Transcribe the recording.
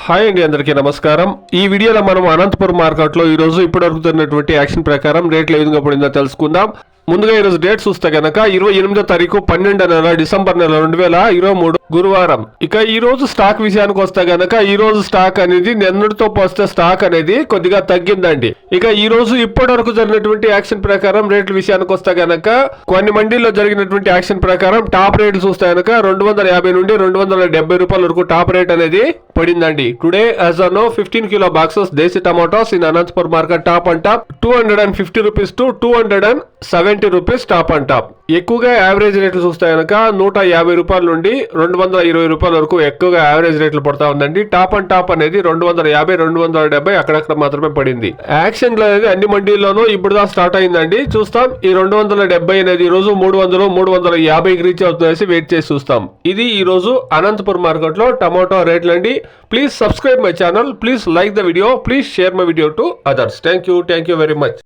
Hi అండి, అందరికీ నమస్కారం. ఈ వీడియోలో మనం అనంతపురం మార్కెట్లో ఈరోజు ఇప్పటివరకు జరిగినటువంటి యాక్షన్ ప్రకారం రేట్లు ఏ విధంగా పడిందో తెలుసుకుందాం. ముందుగా ఈరోజు డేట్ చూస్తే కనుక 28వ తారీఖు 12వ నెల డిసెంబర్ నెల 2023 గురువారం. ఇక ఈ రోజు స్టాక్ విషయానికి వస్తే గనక ఈ రోజు స్టాక్ అనేది నిన్నటితో పోస్తే స్టాక్ అనేది కొద్దిగా తగ్గిందండి. ఇక ఈ రోజు ఇప్పటి వరకు జరిగినటువంటి యాక్షన్ ప్రకారం రేట్ల విషయానికి వస్తే గనక కొన్ని మండీల్లో జరిగినటువంటి యాక్షన్ ప్రకారం టాప్ రేట్లు చూస్తే గనక 250 నుండి 270 రూపాయల వరకు టాప్ రేట్ అనేది పడిందండి. Today as on 15 kilo boxes దేశీ tomatoes in Anantapur market top and top 250 rupees to 270 rupees top and top. ఎక్కువగా యావరేజ్ రేట్లు చూస్తే కనుక 150 రూపాయల నుండి 220 రూపాయల వరకు ఎక్కువగా యావరేజ్ రేట్లు పడతా ఉందండి. టాప్ అండ్ టాప్ అనేది 250 270 అక్కడక్కడ మాత్రమే పడింది. యాక్షన్ అనేది అన్ని మండీల్లోనూ ఇప్పుడు దా స్టార్ట్ అయిందండి. చూస్తాం ఈ 270 అనేది ఈ రోజు 300 350కి రీచ్ అవుతుందని వెయిట్ చేసి చూస్తాం. ఇది ఈ రోజు అనంతపురం మార్కెట్ లో టమాటో రేట్లు అండి. Please subscribe my channel, please like the video, please share my video to others. Thank you very much.